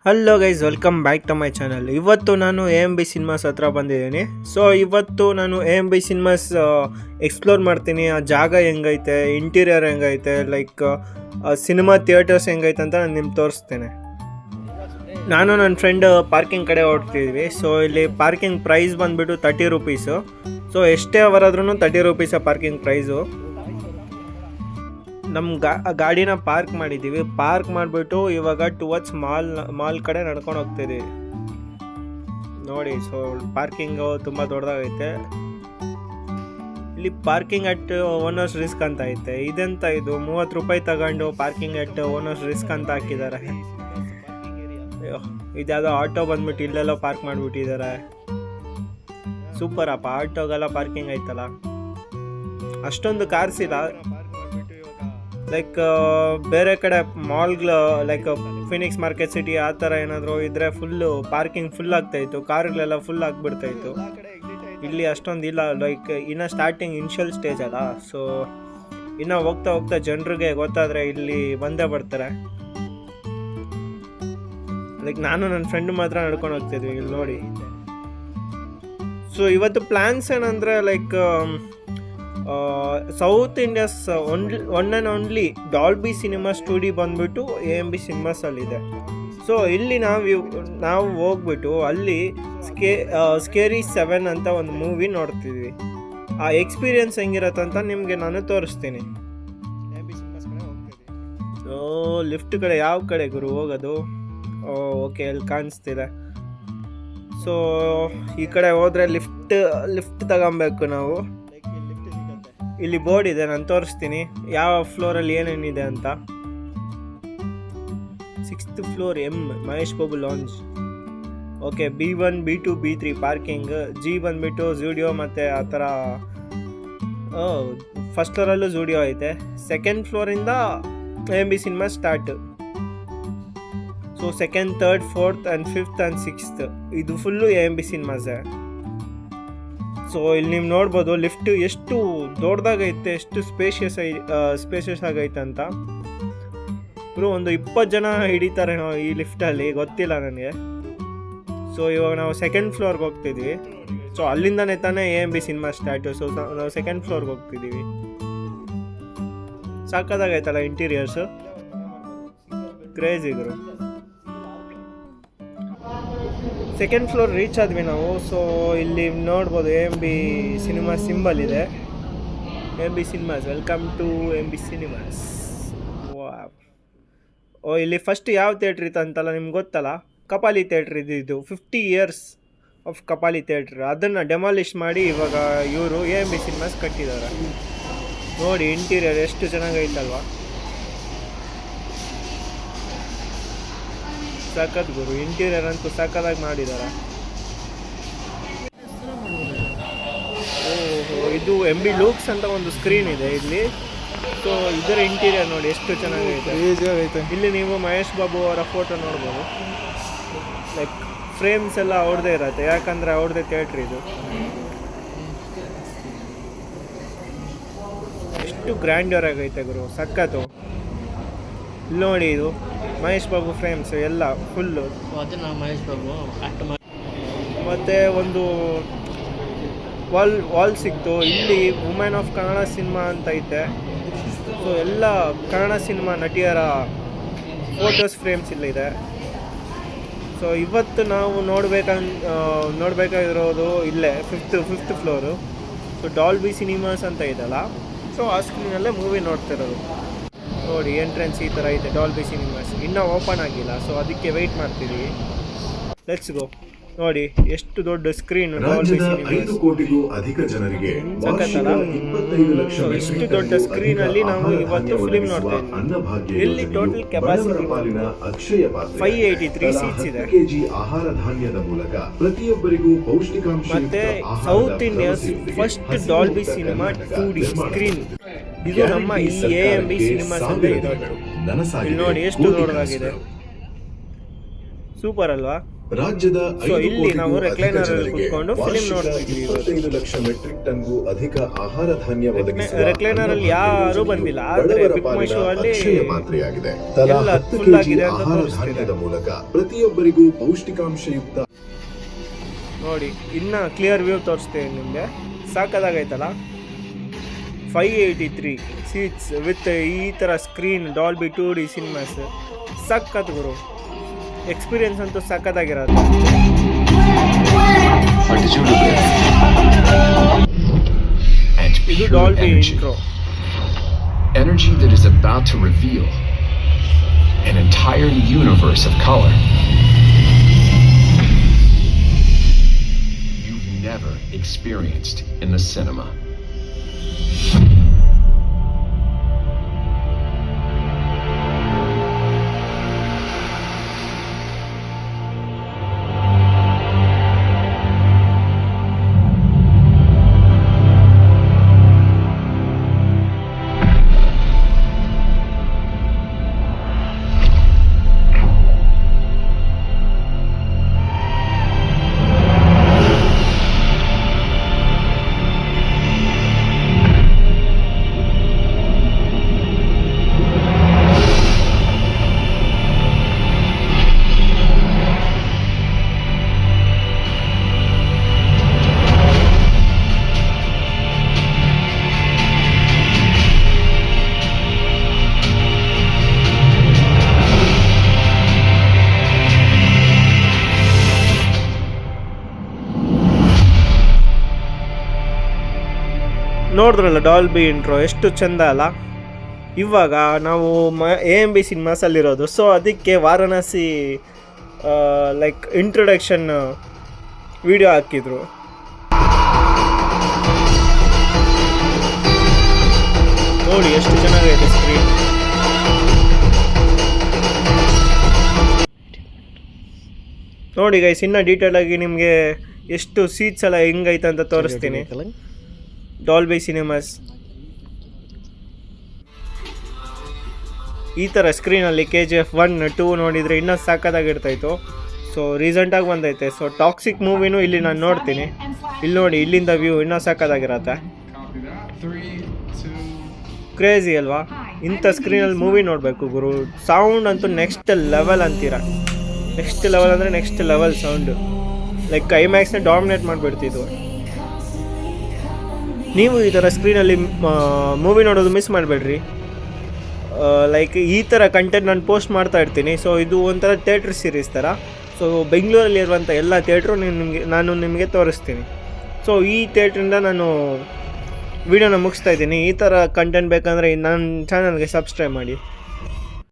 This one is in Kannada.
Hello guys, welcome back to my channel. ಇವತ್ತು ನಾನು AMB ಸಿನಿಮಾಸ್ ಹತ್ರ ಬಂದಿದ್ದೀನಿ. ಸೊ ಇವತ್ತು ನಾನು AMB ಸಿನಿಮಾಸ್ ಎಕ್ಸ್ಪ್ಲೋರ್ ಮಾಡ್ತೀನಿ. ಆ ಜಾಗ ಹೆಂಗೈತೆ, ಇಂಟೀರಿಯರ್ ಹೆಂಗೈತೆ, ಲೈಕ್ ಸಿನಿಮಾ ಥಿಯೇಟರ್ಸ್ ಹೆಂಗೈತೆ ಅಂತ ನಾನು ನಿಮ್ಗೆ ತೋರಿಸ್ತೇನೆ. ನಾನು ನನ್ನ ಫ್ರೆಂಡ್ ಪಾರ್ಕಿಂಗ್ ಕಡೆ ಹೊರಡ್ತಿದ್ವಿ. ಸೊ ಇಲ್ಲಿ ಪಾರ್ಕಿಂಗ್ ಪ್ರೈಸ್ ಬಂದುಬಿಟ್ಟು 30 ರೂಪೀಸು. ಸೊ ಎಷ್ಟೇ ಅವರಾದ್ರೂ 30 ರೂಪೀಸ ಪಾರ್ಕಿಂಗ್ ಪ್ರೈಸು. ನಮ್ಮ ಗಾಡಿನ ಪಾರ್ಕ್ ಮಾಡಿದ್ದೀವಿ. ಪಾರ್ಕ್ ಮಾಡಿಬಿಟ್ಟು ಇವಾಗ ಟುವರ್ಡ್ಸ್ ಮಾಲ್ ಕಡೆ ನಡ್ಕೊಂಡು ಹೋಗ್ತಿದ್ದೀವಿ ನೋಡಿ. ಸೊ ಪಾರ್ಕಿಂಗು ತುಂಬ ದೊಡ್ಡದಾಗೈತೆ. ಇಲ್ಲಿ ಪಾರ್ಕಿಂಗ್ ಅಟ್ ಓನರ್ಸ್ ರಿಸ್ಕ್ ಅಂತ ಐತೆ. ಇದೆಂತ ಇದು 30 ರೂಪಾಯಿ ತಗೊಂಡು ಪಾರ್ಕಿಂಗ್ ಅಟ್ ಓನರ್ಸ್ ರಿಸ್ಕ್ ಅಂತ ಹಾಕಿದ್ದಾರೆ. ಇದ್ಯಾವುದೋ ಆಟೋ ಬಂದ್ಬಿಟ್ಟು ಇಲ್ಲೆಲ್ಲ ಪಾರ್ಕ್ ಮಾಡಿಬಿಟ್ಟಿದ್ದಾರೆ. ಸೂಪರ್ ಅಪ್ಪ, ಆಟೋಗೆಲ್ಲ ಪಾರ್ಕಿಂಗ್ ಐತಲ್ಲ. ಅಷ್ಟೊಂದು ಕಾರ್ಸ್ ಇಲ್ಲ. ಲೈಕ್ ಬೇರೆ ಕಡೆ ಮಾಲ್ಗಳು ಲೈಕ್ ಫಿನಿಕ್ಸ್ ಮಾರ್ಕೆಟ್ ಸಿಟಿ ಆ ಥರ ಏನಾದರೂ ಇದ್ದರೆ ಫುಲ್ಲು ಪಾರ್ಕಿಂಗ್ ಫುಲ್ ಆಗ್ತಾಯಿತ್ತು, ಕಾರ್ಗಳೆಲ್ಲ ಫುಲ್ ಆಗಿಬಿಡ್ತಾಯಿತ್ತು. ಇಲ್ಲಿ ಅಷ್ಟೊಂದು ಇಲ್ಲ. ಲೈಕ್ ಇನ್ನು ಸ್ಟಾರ್ಟಿಂಗ್ ಇನಿಷಿಯಲ್ ಸ್ಟೇಜ್ ಅಲ್ಲ. ಸೊ ಇನ್ನು ಹೋಗ್ತಾ ಹೋಗ್ತಾ ಜನರಿಗೆ ಗೊತ್ತಾದರೆ ಇಲ್ಲಿ ಬಂದೇ ಬರ್ತಾರೆ. ಲೈಕ್ ನಾನು ನನ್ನ ಫ್ರೆಂಡ್ ಮಾತ್ರ ನಡ್ಕೊಂಡು ಹೋಗ್ತಿದ್ವಿ ಇಲ್ಲಿ ನೋಡಿ. ಸೊ ಇವತ್ತು ಪ್ಲ್ಯಾನ್ಸ್ ಏನಂದರೆ like south India's one and only Dolby cinema studio ಬಂದುಬಿಟ್ಟು AMB ಸಿನಿಮಾಸಲ್ಲಿದೆ. ಸೊ ಇಲ್ಲಿ ನಾವು ಹೋಗ್ಬಿಟ್ಟು ಅಲ್ಲಿ ಸ್ಕೇರಿ 7 ಅಂತ ಒಂದು ಮೂವಿ ನೋಡ್ತಿದ್ವಿ. ಆ ಎಕ್ಸ್ಪೀರಿಯನ್ಸ್ ಹೆಂಗಿರತ್ತೆ ಅಂತ ನಿಮಗೆ ನಾನು ತೋರಿಸ್ತೀನಿ. ಲಿಫ್ಟ್ ಕಡೆ ಯಾವ ಕಡೆ ಗುರು ಹೋಗೋದು? ಓಕೆ, ಅಲ್ಲಿ ಕಾಣಿಸ್ತಿದೆ. ಸೊ ಈ ಕಡೆ ಹೋದರೆ ಲಿಫ್ಟ್ ತಗೊಬೇಕು ನಾವು. ಇಲ್ಲಿ ಬೋರ್ಡ್ ಇದೆ, ನಾನು ತೋರಿಸ್ತೀನಿ ಯಾವ ಫ್ಲೋರಲ್ಲಿ ಏನೇನಿದೆ ಅಂತ. 6th floor Mahesh Babu lounge. Okay, B1 B2 B3 parking. G ಬಂದುಬಿಟ್ಟು ಝೂಡಿಯೋ ಮತ್ತು ಆ ಥರ. ಫಸ್ಟ್ ಫ್ಲೋರಲ್ಲೂ ಝೂಡಿಯೋ ಐತೆ. ಸೆಕೆಂಡ್ ಫ್ಲೋರಿಂದ AMB cinema start. So 2nd, 3rd, 4th and 5th and 6th ಇದು ಫುಲ್ಲು AMB ಸಿನಿಮಾಸೇ. ಸೊ ಇಲ್ಲಿ ನೀವು ನೋಡ್ಬೋದು ಲಿಫ್ಟ್ ಎಷ್ಟು ದೊಡ್ಡದಾಗೈತೆ, ಎಷ್ಟು ಸ್ಪೇಷಿಯಸ್ ಆಗೈತೆ ಅಂತ. ಇವರು ಒಂದು 20 ಜನ ಹಿಡಿತಾರೆ ಈ ಲಿಫ್ಟಲ್ಲಿ, ಗೊತ್ತಿಲ್ಲ ನನಗೆ. ಸೊ ಇವಾಗ ನಾವು 2nd ಫ್ಲೋರ್ಗೆ ಹೋಗ್ತಿದ್ವಿ. ಸೊ ಅಲ್ಲಿಂದನೇ ತಾನೇ AMB ಸಿನಿಮಾ ಸ್ಟಾರ್ಟು. ಸೊ ನಾವು 2nd ಫ್ಲೋರ್ಗೆ ಹೋಗ್ತಿದ್ದೀವಿ. ಸಾಕಾಗೈತಲ್ಲ ಇಂಟೀರಿಯರ್ಸು, ಕ್ರೇಜಿ ಗುರು. 2nd ಫ್ಲೋರ್ ರೀಚ್ ಆದ್ವಿ ನಾವು. ಸೊ ಇಲ್ಲಿ ನೋಡ್ಬೋದು AMB ಸಿನಿಮಾ ಸಿಂಬಲ್ ಇದೆ. AMB cinemas, welcome to AMB cinemas. ಇಲ್ಲಿ ಫಸ್ಟ್ ಯಾವ ಥಿಯೇಟ್ರ್ ಇತ್ತು ಅಂತಲ್ಲ ನಿಮ್ಗೆ ಗೊತ್ತಲ್ಲ, ಕಪಾಲಿ ಥಿಯೇಟ್ರ್ ಇದು 50 years ಆಫ್ ಕಪಾಲಿ ಥಿಯೇಟ್ರ್. ಅದನ್ನು ಡೆಮಾಲಿಷ್ ಮಾಡಿ ಇವಾಗ ಇವರು AMB ಸಿನಿಮಾಸ್ ಕಟ್ಟಿದ್ದಾರೆ ನೋಡಿ. ಇಂಟೀರಿಯರ್ ಎಷ್ಟು ಚೆನ್ನಾಗೈತಲ್ವಾ, ಸಖತ್ ಗುರು. ಇಂಟೀರಿಯರ್ ಅಂತೂ ಸಖತ್ತಾಗಿ ಮಾಡಿದ್ದಾರೆ. ಇದು MB ಲೂಕ್ಸ್ ಅಂತ ಒಂದು ಸ್ಕ್ರೀನ್ ಇದೆ ಇಲ್ಲಿ. ಸೊ ಇದರ ಇಂಟೀರಿಯರ್ ನೋಡಿ ಎಷ್ಟು ಚೆನ್ನಾಗೈತೆ. ಇಲ್ಲಿ ನೀವು ಮಹೇಶ್ ಬಾಬು ಅವರ ಫೋಟೋ ನೋಡ್ಬೋದು. ಲೈಕ್ ಫ್ರೇಮ್ಸ್ ಎಲ್ಲ ಅವ್ರದ್ದೇ ಇರತ್ತೆ, ಯಾಕಂದರೆ ಅವ್ರದ್ದೇ ಥಿಯೇಟ್ರ್ ಇದು. ಎಷ್ಟು ಗ್ರ್ಯಾಂಡರ್ ಆಗೈತೆ ಗುರು, ಸಖತ್ತು. ಇಲ್ಲಿ ನೋಡಿ, ಇದು ಮಹೇಶ್ ಬಾಬು ಫ್ರೇಮ್ಸ್ ಎಲ್ಲ ಫುಲ್ಲು. ಮಹೇಶ್ ಬಾಬು ಮತ್ತು ಒಂದು ವಾಲ್ ಸಿಕ್ತು. ಇಲ್ಲಿ ವುಮೆನ್ ಆಫ್ ಕನ್ನಡ ಸಿನಿಮಾ ಅಂತ ಐತೆ. ಸೊ ಎಲ್ಲ ಕನ್ನಡ ಸಿನಿಮಾ ನಟಿಯರ ಫೋಟೋಸ್ ಫ್ರೇಮ್ಸ್ ಇಲ್ಲಿದೆ. ಸೊ ಇವತ್ತು ನಾವು ನೋಡಬೇಕಾಗಿರೋದು ಇಲ್ಲೇ 5th floor. So Dolby cinemas ಅಂತ ಇದೆಲ್ಲ. ಸೊ ಆ ಸ್ಕ್ರೀನಲ್ಲೇ ಮೂವಿ ನೋಡ್ತಿರೋದು ನೋಡಿ. ಎಂಟ್ರೆನ್ಸ್ ಈ ಥರ ಐತೆ. ಡಾಲ್ಬಿ ಸಿನಿಮಾಸ್ ಇನ್ನೂ ಓಪನ್ ಆಗಿಲ್ಲ, ಸೊ ಅದಕ್ಕೆ ವೆಯ್ಟ್ ಮಾಡ್ತಿದ್ದೀವಿ. Let's go. ನೋಡಿ ಎಷ್ಟು ದೊಡ್ಡ ಸ್ಕ್ರೀನ್. ಡಾಲ್ಬಿ ಸಿನಿಮಾಸ್ 5 ಕೋಟಿಗೂ ಅಧಿಕ ಜನರಿಗೆ ಸಖತ್ತಲ್ಲ. ಇಷ್ಟು ದೊಡ್ಡ ಸ್ಕ್ರೀನಲ್ಲಿ ನಾವು ಇವತ್ತು ಫಿಲ್ಮ್ ನೋಡ್ತಾ ಇದ್ದೀವಿ. ಇಲ್ಲಿ ಟೋಟಲ್ ಕೆಪಾಸಿಟಿ 583 ಸೀಟ್ಸ್ ಇದೆ. ಆಹಾರ ಧಾನ್ಯದ ಮೂಲಕ ಪ್ರತಿಯೊಬ್ಬರಿಗೂ ಪೌಷ್ಟಿಕಾಂಶ. ಮತ್ತೆ south India's first Dolby cinema 2D screen ಇದು ನಮ್ಮ ಇಲ್ಲಿ AMB ಸಿನಿಮಾಸ್ ಅಂತ ಇದೆ. ಇಲ್ಲಿ ನೋಡಿ ಎಷ್ಟು ದೊಡ್ಡದಾಗಿದೆ, ಸೂಪರ್ ಅಲ್ವಾ? ರಾಜ್ಯದ So, 5 ಇಲ್ಲಿ ನಾವು ಕೋಟಿಗೂ ಅಧಿಕ recliner ಅಲ್ಲಿ ಜನರಿಗೆ ಕೂತ್ಕೊಂಡು film ವಾರ್ಷಿಕ ನೋಡ್ತಿದ್ವಿ ಇವತ್ತು. 25 ಲಕ್ಷ ಮೆಟ್ರಿಕ್ ಟನ್ಗೂ ಅಧಿಕ ಆಹಾರ ಧಾನ್ಯ ಒದಗಿಸುವ recliner ಅಲ್ಲಿ ಯಾರೂ ಬಂದಿಲ್ಲ, ಆದ್ರೆ ಬಡವರ Big My ಪಾಲಿನ Show ಅಲ್ಲಿ ಅಕ್ಷಯ ಪಾತ್ರೆಯಾಗಿದೆ. ತಲಾ ಎಲ್ಲ 10 full ಕೆಜಿ ಆಗಿದೆ ಅಂತ ಆಹಾರ ತೋರಿಸ್ತಿದೆ. ಧಾನ್ಯದ ಮೂಲಕ ಪ್ರತಿಯೊಬ್ಬರಿಗೂ ಪೌಷ್ಟಿಕಾಂಶಯುಕ್ತ ನೋಡಿ ಇನ್ನ ಕ್ಲಿಯರ್ ವ್ಯೂ ತೋರಿಸ್ತೀನಿ ನಿಮಗೆ. ಸಾಕಾಗೈತಲ್ಲ. 583 ಸೀಟ್ಸ್ ವಿತ್ ಈ ಥರ ಸ್ಕ್ರೀನ್ ಡಾಲ್ಬಿ 2D ಸಿನಿಮಾಸ್. ಸಕ್ಕತ್ ಗುರು, ಎಕ್ಸ್ಪೀರಿಯನ್ಸ್ ಅಂತೂ ಸಕ್ಕತ್ತಾಗಿರೋದು. ಇದು Dolby intro. Energy that is about to reveal an entire universe of color you've never experienced in the cinema. ನೋಡಿದ್ರಲ್ಲ ಡಾಲ್ಬಿ ಇಂಟ್ರೋ ಎಷ್ಟು ಚಂದ ಅಲ್ಲ. ಇವಾಗ ನಾವು AMB ಸಿನಿಮಾಸಲ್ಲಿರೋದು. ಸೊ ಅದಕ್ಕೆ ವಾರಣಾಸಿ ಲೈಕ್ ಇಂಟ್ರೊಡಕ್ಷನ್ ವಿಡಿಯೋ ಹಾಕಿದ್ರು. ನೋಡಿ ಎಷ್ಟು ಚೆನ್ನಾಗೈತೆ ಸ್ಕ್ರೀನ್. ನೋಡಿ ಗೈಸ್, ಇನ್ನು ಡೀಟೇಲ್ ಆಗಿ ನಿಮಗೆ ಎಷ್ಟು ಸೀಟ್ಸ್ ಎಲ್ಲ ಹೆಂಗೈತೆ ಅಂತ ತೋರಿಸ್ತೀನಿ. ಡಾಲ್ಬಿ ಸಿನಿಮಾಸ್ ಈ ಥರ ಸ್ಕ್ರೀನಲ್ಲಿ KGF 1, 2 ನೋಡಿದರೆ ಇನ್ನೂ ಸಾಕಾಗಿರ್ತಾಯಿತ್ತು. ಸೊ ರೀಸೆಂಟಾಗಿ ಬಂದೈತೆ. ಸೊ ಟಾಕ್ಸಿಕ್ ಮೂವಿನೂ ಇಲ್ಲಿ ನಾನು ನೋಡ್ತೀನಿ. ಇಲ್ಲಿ ನೋಡಿ, ಇಲ್ಲಿಂದ ವ್ಯೂ ಇನ್ನೂ ಸಾಕಾಗಿರತ್ತೆ. ಕ್ರೇಜಿ ಅಲ್ವಾ? ಇಂಥ ಸ್ಕ್ರೀನಲ್ಲಿ ಮೂವಿ ನೋಡಬೇಕು ಗುರು. ಸೌಂಡ್ ಅಂತೂ ನೆಕ್ಸ್ಟ್ ಲೆವೆಲ್ ಅಂತೀರ. ನೆಕ್ಸ್ಟ್ ಲೆವೆಲ್ ಅಂದರೆ ನೆಕ್ಸ್ಟ್ ಲೆವೆಲ್ ಸೌಂಡು. ಲೈಕ್ ಐಮ್ಯಾಕ್ಸ್ನ ಡಾಮಿನೇಟ್ ಮಾಡಿಬಿಡ್ತಿದ್ವು. ನೀವು ಈ ಥರ ಸ್ಕ್ರೀನಲ್ಲಿ ಮೂವಿ ನೋಡೋದು ಮಿಸ್ ಮಾಡಬೇಡ್ರಿ. ಲೈಕ್ ಈ ಥರ ಕಂಟೆಂಟ್ ನಾನು ಪೋಸ್ಟ್ ಮಾಡ್ತಾ ಇರ್ತೀನಿ. ಸೊ ಇದು ಒಂಥರ ಥಿಯೇಟ್ರ್ ಸೀರೀಸ್ ಥರ. ಸೊ ಬೆಂಗಳೂರಲ್ಲಿರುವಂಥ ಎಲ್ಲ ಥಿಯೇಟ್ರು ನಾನು ನಿಮಗೆ ತೋರಿಸ್ತೀನಿ. ಸೊ ಈ ಥಿಯೇಟ್ರಿಂದ ನಾನು ವಿಡಿಯೋನ ಮುಗಿಸ್ತಾ ಇದ್ದೀನಿ. ಈ ಥರ ಕಂಟೆಂಟ್ ಬೇಕಂದರೆ ನನ್ನ ಚಾನಲ್ಗೆ ಸಬ್ಸ್ಕ್ರೈಬ್ ಮಾಡಿ.